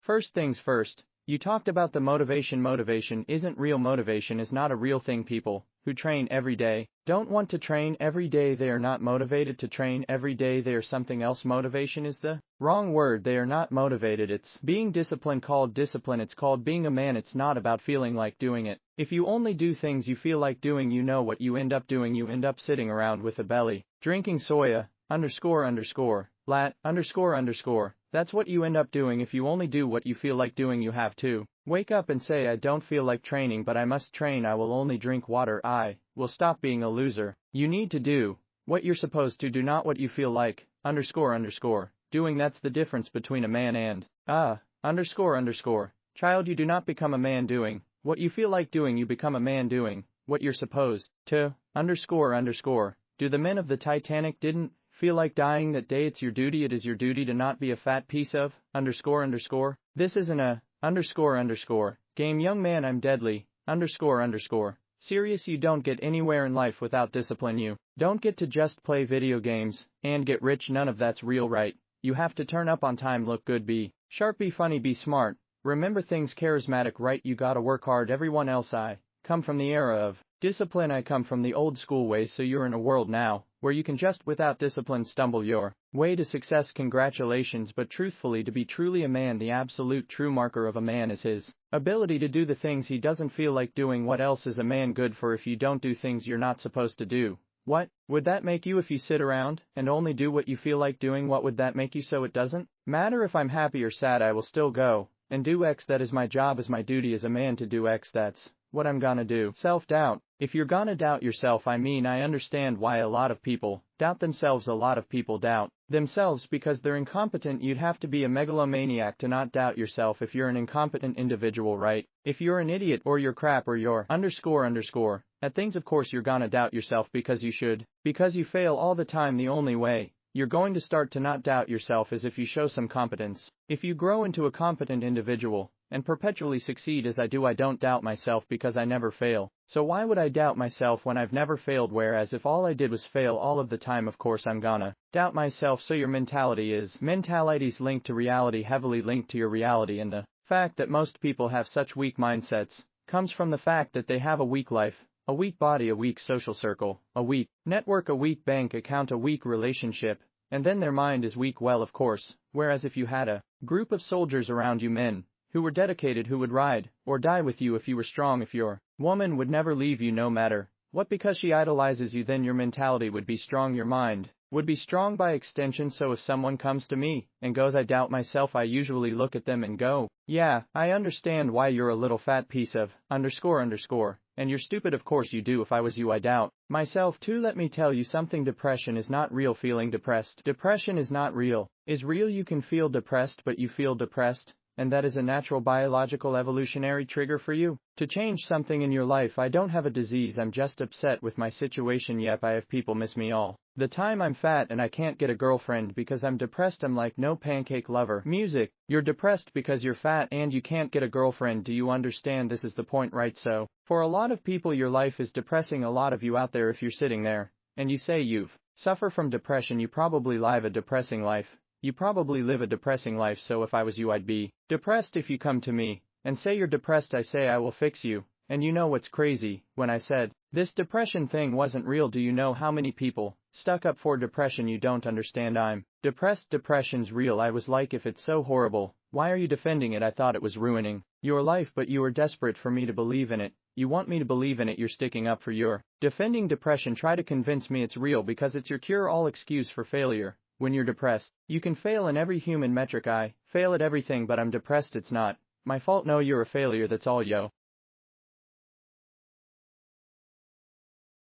First things first, you talked about the motivation. Motivation isn't real. Motivation is not a real thing. People who train every day don't want to train every day. They are not motivated to train every day. They are something else. Motivation is the wrong word. They are not motivated. It's being disciplined. Called discipline. It's called being a man. It's not about feeling like doing it. If you only do things you feel like doing, you know what you end up doing. You end up sitting around with a belly, drinking soya, lat, That's what you end up doing if you only do what you feel like doing. You have to wake up and say, I don't feel like training, but I must train. I will only drink water. I will stop being a loser. You need to do what you're supposed to do, not what you feel like, doing. That's the difference between a man and child. You do not become a man doing what you feel like doing. You become a man doing what you're supposed to, Do the men of the Titanic didn't feel like dying that day? It's your duty. It is your duty to not be a fat piece of This isn't a game. Young man, I'm deadly serious. You don't get anywhere in life without discipline. You don't get to just play video games and get rich. None of that's real, right? You have to turn up on time, look good, be sharp, be funny, be smart, remember things, charismatic, right? You gotta work hard. Everyone else. I come from the era of discipline. I come from the old school ways. So you're in a world now where you can just without discipline stumble your way to success. Congratulations, but truthfully, to be truly a man, the absolute true marker of a man is his ability to do the things he doesn't feel like doing. What else is a man good for if you don't do things you're not supposed to do? What would that make you if you sit around and only do what you feel like doing? What would that make you? So it doesn't matter if I'm happy or sad, I will still go and do X. That is my job, as my duty as a man to do X. That's what I'm gonna do. Self-doubt. If you're gonna doubt yourself, I understand why a lot of people doubt themselves. A lot of people doubt themselves because they're incompetent. You'd have to be a megalomaniac to not doubt yourself if you're an incompetent individual, right? If you're an idiot or you're crap or you're at things, of course you're gonna doubt yourself because you should. Because you fail all the time. The only way you're going to start to not doubt yourself is if you show some competence. If you grow into a competent individual and perpetually succeed as I do. I don't doubt myself because I never fail. So why would I doubt myself when I've never failed? Whereas if all I did was fail all of the time, of course I'm gonna doubt myself. So your mentality's linked to reality, heavily linked to your reality, and the fact that most people have such weak mindsets comes from the fact that they have a weak life, a weak body, a weak social circle, a weak network, a weak bank account, a weak relationship, and then their mind is weak. Well, of course, whereas if you had a group of soldiers around you, men who were dedicated, who would ride or die with you if you were strong, if your woman would never leave you no matter what because she idolizes you, then your mentality would be strong, your mind would be strong by extension. So if someone comes to me and goes, I doubt myself, I usually look at them and go, yeah, I understand why you're a little fat piece of and you're stupid. Of course you do. If I was you, I doubt myself too. Let me tell you something, depression is not real. Feeling depressed, depression is not real. Is real. You can feel depressed, but you feel depressed, and that is a natural biological evolutionary trigger for you to change something in your life. I don't have a disease, I'm just upset with my situation. Yep, I have people miss me all the time. I'm fat and I can't get a girlfriend because I'm depressed. I'm like, no, pancake lover. Music. You're depressed because you're fat and you can't get a girlfriend. Do you understand? This is the point, right? So for a lot of people, your life is depressing. A lot of you out there, if you're sitting there and you say you've suffer from depression, you probably live a depressing life. You probably live a depressing life. So if I was you, I'd be depressed. If you come to me and say you're depressed, I say I will fix you. And you know what's crazy? When I said this depression thing wasn't real, do you know how many people stuck up for depression? You don't understand. I'm depressed. Depression's real. I was like, if it's so horrible, why are you defending it? I thought it was ruining your life, but you are desperate for me to believe in it. You want me to believe in it. You're sticking up for your defending depression. Try to convince me it's real because it's your cure-all excuse for failure. When you're depressed, you can fail in every human metric. I fail at everything, but I'm depressed. It's not my fault. No, you're a failure. That's all, yo.